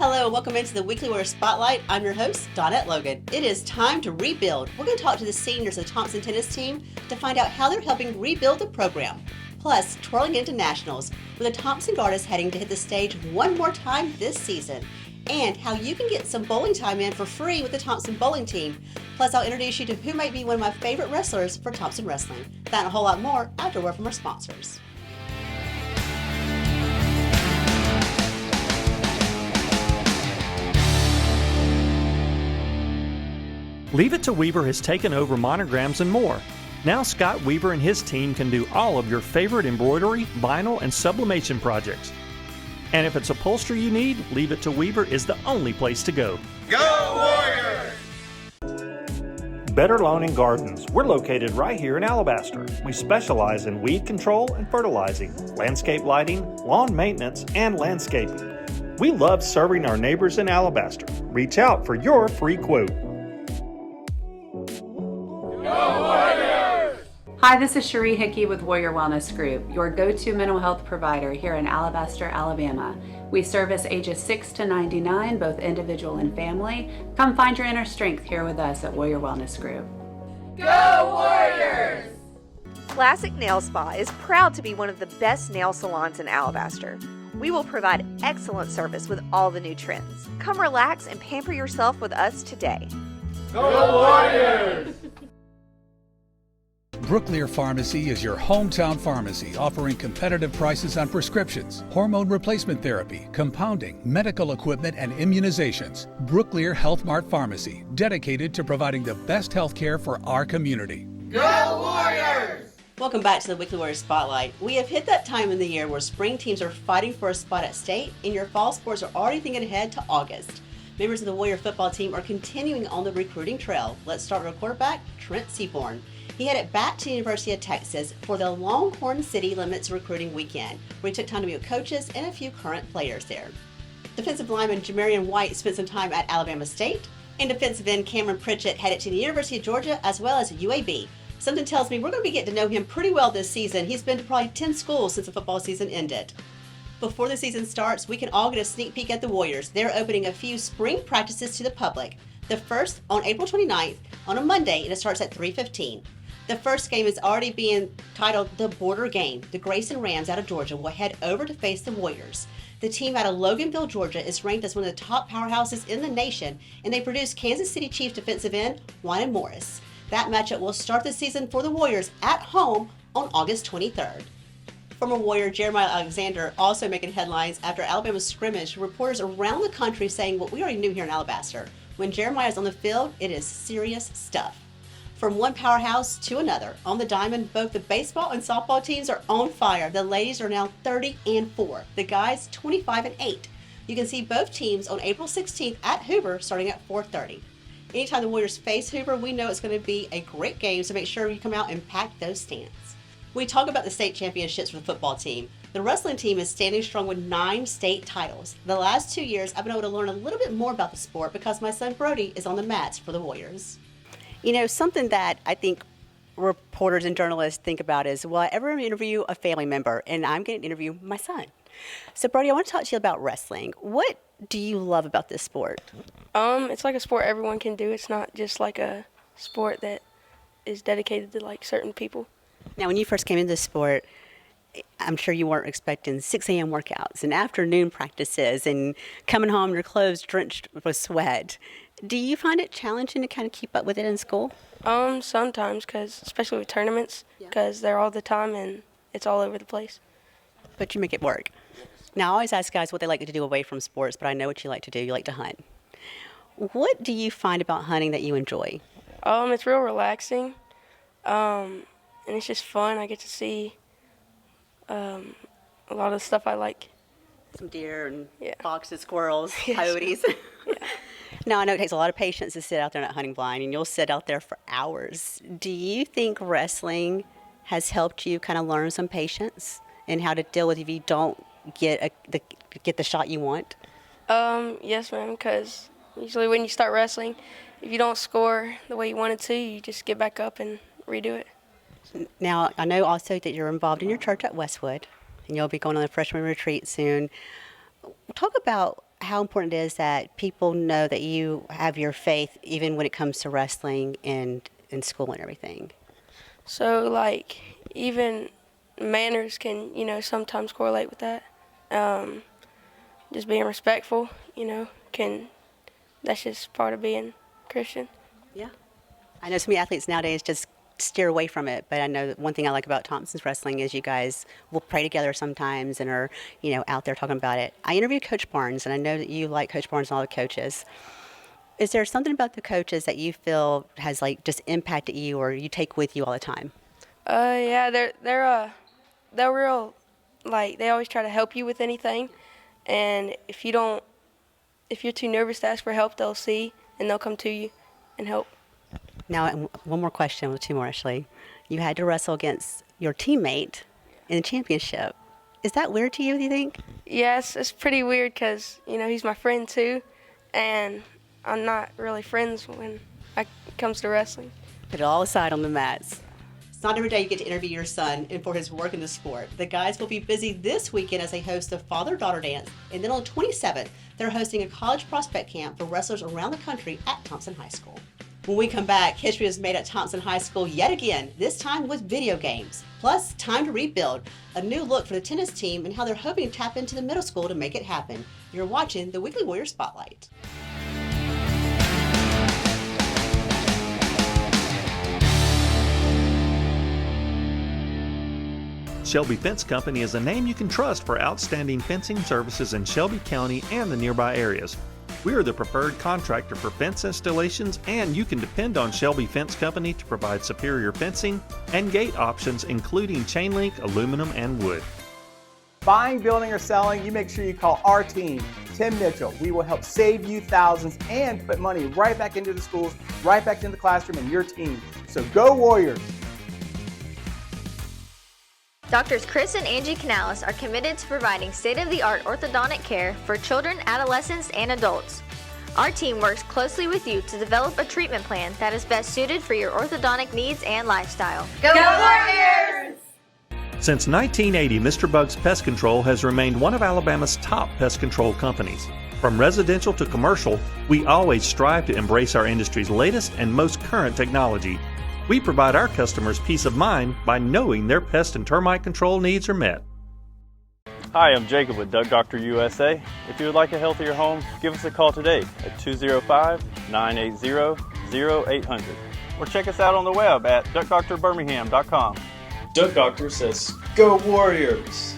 Hello and welcome into the Weekly Warrior Spotlight. I'm your host, Donette Logan. It is time to rebuild. We're going to talk to the seniors of the Thompson tennis team to find out how they're helping rebuild the program. Plus, twirling into nationals with the Thompson Gardas heading to hit the stage one more time this season. And how you can get some bowling time in for free with the Thompson bowling team. Plus, I'll introduce you to who might be one of my favorite wrestlers for Thompson Wrestling. That and a whole lot more after a word from our sponsors. Leave It to Weaver has taken over monograms and more. Now Scott Weaver and his team can do all of your favorite embroidery, vinyl, and sublimation projects. And if it's upholstery you need, Leave It to Weaver is the only place to go. Go Warriors! Better Lawn and Gardens. We're located right here in Alabaster. We specialize in weed control and fertilizing, landscape lighting, lawn maintenance, and landscaping. We love serving our neighbors in Alabaster. Reach out for your free quote. Hi, this is Cherie Hickey with Warrior Wellness Group, your go-to mental health provider here in Alabaster, Alabama. We service ages 6 to 99, both individual and family. Come find your inner strength here with us at Warrior Wellness Group. Go Warriors! Classic Nail Spa is proud to be one of the best nail salons in Alabaster. We will provide excellent service with all the new trends. Come relax and pamper yourself with us today. Go Warriors! Brooklear Pharmacy is your hometown pharmacy offering competitive prices on prescriptions, hormone replacement therapy, compounding, medical equipment, and immunizations. Brooklear Health Mart Pharmacy, dedicated to providing the best health care for our community. Go Warriors! Welcome back to the Weekly Warrior Spotlight. We have hit that time in the year where spring teams are fighting for a spot at state, and your fall sports are already thinking ahead to August. Members of the Warrior football team are continuing on the recruiting trail. Let's start with quarterback Trent Seaborn. He headed back to the University of Texas for the Longhorn City Limits recruiting weekend, where he took time to meet with coaches and a few current players there. Defensive lineman Jamarian White spent some time at Alabama State, and defensive end Cameron Pritchett headed to the University of Georgia as well as UAB. Something tells me we're going to be getting to know him pretty well this season. He's been to probably 10 schools since the football season ended. Before the season starts, we can all get a sneak peek at the Warriors. They're opening a few spring practices to the public. The first on April 29th on a Monday, and it starts at 3:15. The first game is already being titled the Border Game. The Grayson Rams out of Georgia will head over to face the Warriors. The team out of Loganville, Georgia is ranked as one of the top powerhouses in the nation, and they produce Kansas City Chiefs defensive end Wyman Morris. That matchup will start the season for the Warriors at home on August 23rd. Former Warrior Jeremiah Alexander also making headlines after Alabama's scrimmage. Reporters around the country saying what we already knew here in Alabaster. When Jeremiah is on the field, it is serious stuff. From one powerhouse to another, on the diamond, both the baseball and softball teams are on fire. The ladies are now 30-4. The guys 25-8. You can see both teams on April 16th at Hoover starting at 4:30. Anytime the Warriors face Hoover, we know it's going to be a great game, so make sure you come out and pack those stands. We talk about the state championships for the football team. The wrestling team is standing strong with 9 state titles. The last 2 years, I've been able to learn a little bit more about the sport because my son Brody is on the mats for the Warriors. You know, something that I think reporters and journalists think about is, will I ever interview a family member? And I'm going to interview my son. So, Brody, I want to talk to you about wrestling. What do you love about this sport? It's like a sport everyone can do. It's not just like a sport that is dedicated to like certain people. Now, when you first came into the sport, I'm sure you weren't expecting 6 a.m. workouts and afternoon practices and coming home your clothes drenched with sweat. Do you find it challenging to kind of keep up with it in school? Sometimes, especially with tournaments, because they're all the time and it's all over the place. But you make it work. Now, I always ask guys what they like to do away from sports, but I know what you like to do. You like to hunt. What do you find about hunting that you enjoy? It's real relaxing, and it's just fun. I get to see a lot of stuff I like. Some deer and foxes, squirrels, coyotes. Yeah. Now, I know it takes a lot of patience to sit out there in that hunting blind, and you'll sit out there for hours. Do you think wrestling has helped you kind of learn some patience and how to deal with if you don't get the shot you want? Yes, ma'am, because usually when you start wrestling, if you don't score the way you wanted to, you just get back up and redo it. Now, I know also that you're involved in your church at Westwood, and you'll be going on a freshman retreat soon. Talk about how important it is that people know that you have your faith even when it comes to wrestling and in school and everything. So, like, even manners can, sometimes correlate with that. Just being respectful, that's just part of being Christian. Yeah. I know so many athletes nowadays just steer away from it, but I know that one thing I like about Thompson's Wrestling is you guys will pray together sometimes and are, out there talking about it. I interviewed Coach Barnes, and I know that you like Coach Barnes and all the coaches. Is there something about the coaches that you feel has just impacted you or you take with you all the time? Yeah, they're real, they always try to help you with anything, and if you're too nervous to ask for help, they'll see and they'll come to you and help. Now, one more question, well, two more actually. You had to wrestle against your teammate in the championship. Is that weird to you, do you think? Yes, it's pretty weird because, he's my friend too, and I'm not really friends when it comes to wrestling. Put it all aside on the mats. It's not every day you get to interview your son and for his work in the sport. The guys will be busy this weekend as they host the father-daughter dance, and then on the 27th, they're hosting a college prospect camp for wrestlers around the country at Thompson High School. When we come back, history is made at Thompson High School yet again, this time with video games. Plus, time to rebuild, a new look for the tennis team and how they're hoping to tap into the middle school to make it happen. You're watching the Weekly Warrior Spotlight. Shelby Fence Company is a name you can trust for outstanding fencing services in Shelby County and the nearby areas. We are the preferred contractor for fence installations, and you can depend on Shelby Fence Company to provide superior fencing and gate options, including chain link, aluminum, and wood. Buying, building, or selling, you make sure you call our team, Tim Mitchell. We will help save you thousands and put money right back into the schools, right back into the classroom and your team. So go Warriors! Doctors Chris and Angie Canales are committed to providing state-of-the-art orthodontic care for children, adolescents, and adults. Our team works closely with you to develop a treatment plan that is best suited for your orthodontic needs and lifestyle. Go Warriors! Since 1980, Mr. Bug's Pest Control has remained one of Alabama's top pest control companies. From residential to commercial, we always strive to embrace our industry's latest and most current technology. We provide our customers peace of mind by knowing their pest and termite control needs are met. Hi, I'm Jacob with Duck Doctor USA. If you would like a healthier home, give us a call today at 205-980-0800 or check us out on the web at duckdoctorbirmingham.com. Duck Doctor says, go Warriors!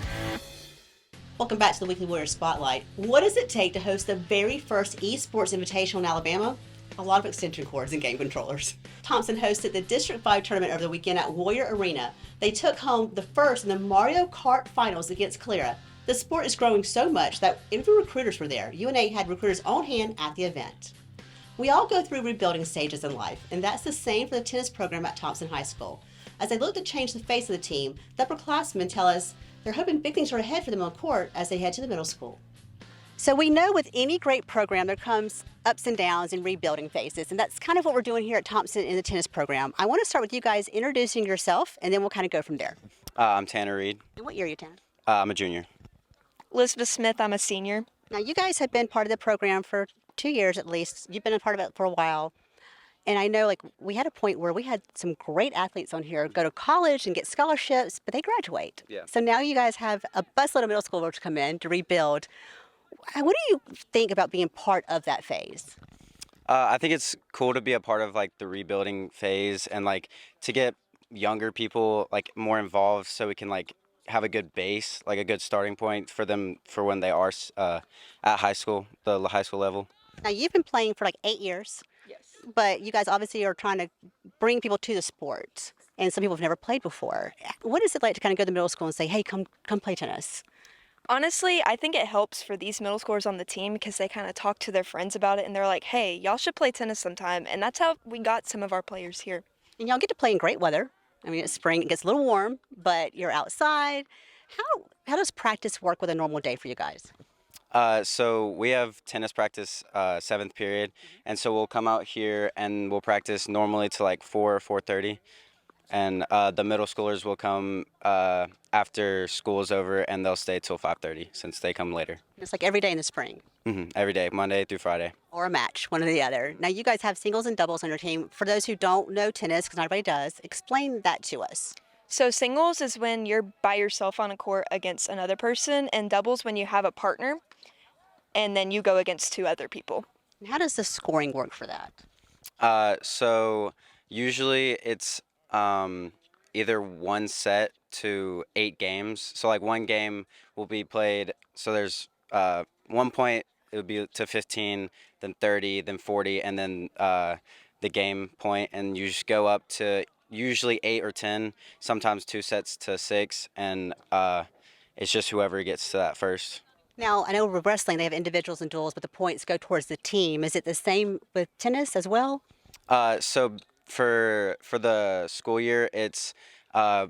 Welcome back to the Weekly Warrior Spotlight. What does it take to host the very first esports invitational in Alabama? A lot of extension cords and game controllers. Thompson hosted the District 5 tournament over the weekend at Warrior Arena. They took home the first in the Mario Kart finals against Clara. The sport is growing so much that even recruiters were there. UNA had recruiters on hand at the event. We all go through rebuilding stages in life, and that's the same for the tennis program at Thompson High School. As they look to change the face of the team, the upperclassmen tell us they're hoping big things are ahead for them on court as they head to the middle school. So we know with any great program there comes ups and downs and rebuilding phases, and that's kind of what we're doing here at Thompson in the tennis program. I want to start with you guys introducing yourself, and then we'll kind of go from there. I'm Tanner Reed. And what year are you, Tanner? I'm a junior. Elizabeth Smith, I'm a senior. Now you guys have been part of the program for 2 years at least. You've been a part of it for a while. And I know we had a point where we had some great athletes on here go to college and get scholarships, but they graduate. Yeah. So now you guys have a busload of middle schoolers come in to rebuild. What do you think about being part of that phase? I think it's cool to be a part of the rebuilding phase and to get younger people more involved so we can have a good base, a good starting point for them for when they are at high school, the high school level. Now you've been playing for 8 years. Yes. But you guys obviously are trying to bring people to the sport, and some people have never played before. What is it like to kind of go to middle school and say, hey, come play tennis? Honestly, I think it helps for these middle schoolers on the team because they kind of talk to their friends about it and they're like, hey, y'all should play tennis sometime. And that's how we got some of our players here. And y'all get to play in great weather. I mean, it's spring, it gets a little warm, but you're outside. How does practice work with a normal day for you guys? So we have tennis practice 7th period, and so we'll come out here and we'll practice normally to 4 or 4:30. And the middle schoolers will come after school's over, and they'll stay till 5:30 since they come later. It's like every day in the spring. Every day, Monday through Friday. Or a match, one or the other. Now, you guys have singles and doubles on your team. For those who don't know tennis, because not everybody does, explain that to us. So singles is when you're by yourself on a court against another person, and doubles when you have a partner, and then you go against 2 other people. And how does the scoring work for that? So usually it's either 1 set to 8 games. So like 1 game will be played. So there's 1 point. It would be to 15, then 30, then 40, and then the game point, and you just go up to usually 8 or 10, sometimes 2 sets to 6, and it's just whoever gets to that first. Now, I know with wrestling they have individuals and duels, but the points go towards the team. Is it the same with tennis as well? So for the school year, it's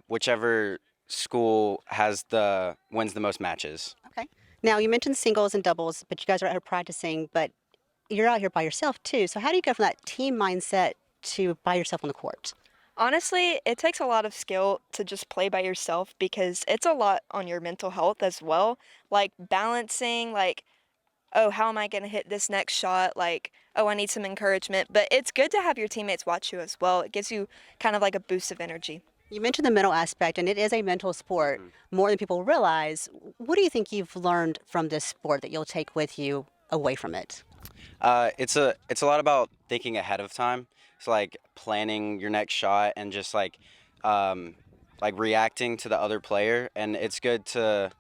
whichever school wins the most matches. Okay. Now, you mentioned singles and doubles, but you guys are out here practicing, but you're out here by yourself too. So how do you go from that team mindset to by yourself on the court? Honestly, it takes a lot of skill to just play by yourself because it's a lot on your mental health as well. Like balancing, like, oh, how am I going to hit this next shot? Like, oh, I need some encouragement. But it's good to have your teammates watch you as well. It gives you kind of like a boost of energy. You mentioned the mental aspect, and it is a mental sport more than people realize. What do you think you've learned from this sport that you'll take with you away from it? It's a lot about thinking ahead of time. It's like planning your next shot and just like reacting to the other player. And it's good to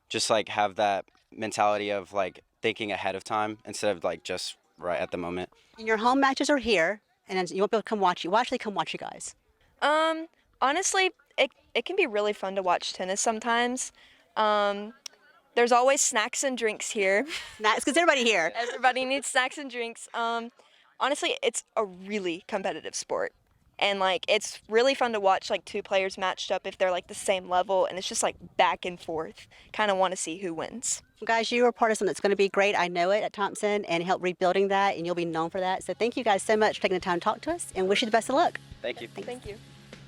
just like have that mentality of like thinking ahead of time instead of like just right at the moment. And your home matches are here, and you won't be able to come watch you. Why should they come watch you guys? Honestly, it can be really fun to watch tennis sometimes. There's always snacks and drinks here. Snacks, because everybody here. Everybody needs snacks and drinks. Honestly, it's a really competitive sport. And, like, it's really fun to watch, like, 2 players matched up if they're, like, the same level. And it's just, like, back and forth. Kind of want to see who wins. Well, guys, you are part of something that's going to be great. I know it at Thompson, and help rebuilding that, and you'll be known for that. So thank you guys so much for taking the time to talk to us, and wish you the best of luck. Thank you. Thank you.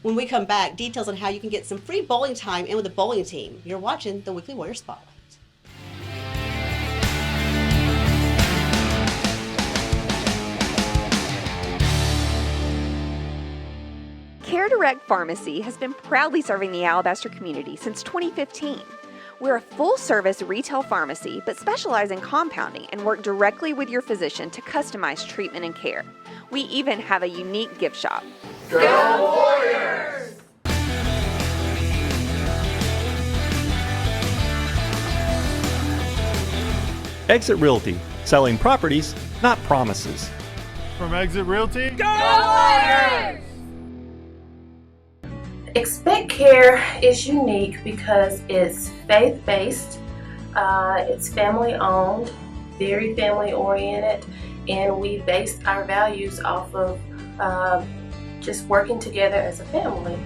When we come back, details on how you can get some free bowling time in with the bowling team. You're watching the Weekly Warrior Spotlight. Care Direct Pharmacy has been proudly serving the Alabaster community since 2015. We're a full-service retail pharmacy, but specialize in compounding and work directly with your physician to customize treatment and care. We even have a unique gift shop. Go Warriors! Exit Realty, selling properties, not promises. From Exit Realty, Go Warriors! Expect Care is unique because it's faith-based, it's family-owned, very family-oriented, and we base our values off of just working together as a family.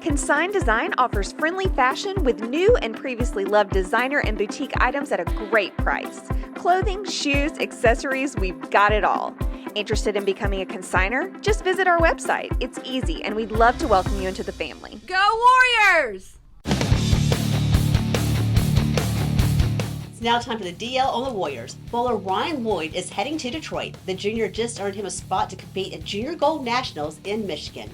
Consign Design offers friendly fashion with new and previously loved designer and boutique items at a great price. Clothing, shoes, accessories, we've got it all. Interested in becoming a consigner? Just visit our website. It's easy, and we'd love to welcome you into the family. Go Warriors! It's now time for the DL on the Warriors. Bowler Ryan Lloyd is heading to Detroit. The junior just earned him a spot to compete at Junior Gold Nationals in Michigan.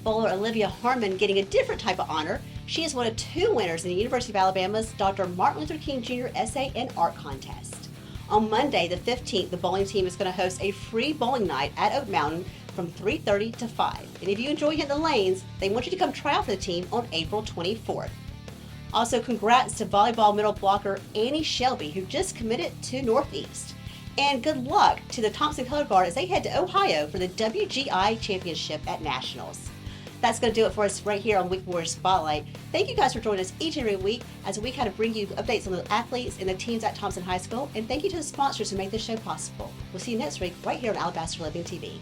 Bowler Olivia Harmon getting a different type of honor. She is one of 2 winners in the University of Alabama's Dr. Martin Luther King Jr. Essay and Art Contest. On Monday, the 15th, the bowling team is going to host a free bowling night at Oak Mountain from 3:30 to 5. And if you enjoy hitting the lanes, they want you to come try out for the team on April 24th. Also, congrats to volleyball middle blocker Annie Shelby, who just committed to Northeast. And good luck to the Thompson Color Guard as they head to Ohio for the WGI Championship at Nationals. That's going to do it for us right here on Weekly Warrior Spotlight. Thank you guys for joining us each and every week as we kind of bring you updates on the athletes and the teams at Thompson High School. And thank you to the sponsors who make this show possible. We'll see you next week right here on Alabaster Living TV.